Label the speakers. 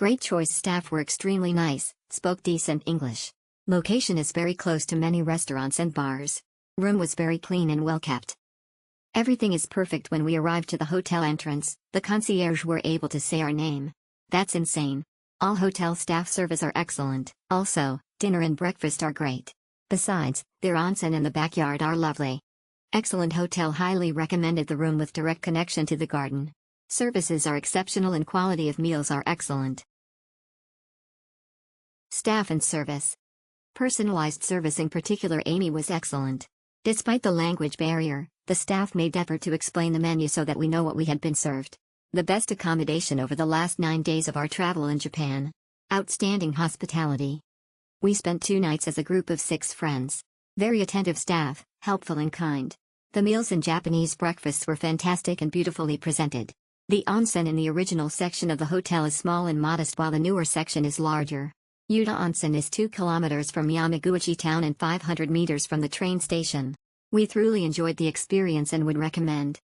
Speaker 1: Great choice. Staff were extremely nice, spoke decent English. Location is very close to many restaurants and bars. Room was very clean and well kept. Everything is perfect. When we arrived to the hotel entrance, the concierge were able to say our name. That's insane. All hotel staff service are excellent. Also, dinner and breakfast are great. Besides, their onsen and the backyard are lovely. Excellent hotel. Highly recommended. The room with direct connection to the garden. Services are exceptional and quality of meals are excellent. Staff and service. Personalized service, in particular Amy, was excellent. Despite the language barrier, the staff made effort to explain the menu so that we know what we had been served. The best accommodation over the last 9 days of our travel in Japan. Outstanding hospitality. We spent 2 nights as a group of 6 friends. Very attentive staff, helpful and kind. The meals and Japanese breakfasts were fantastic and beautifully presented. The onsen in the original section of the hotel is small and modest, while the newer section is larger. Yuta Onsen is 2 kilometers from Yamaguchi town and 500 meters from the train station. We thoroughly enjoyed the experience and would recommend.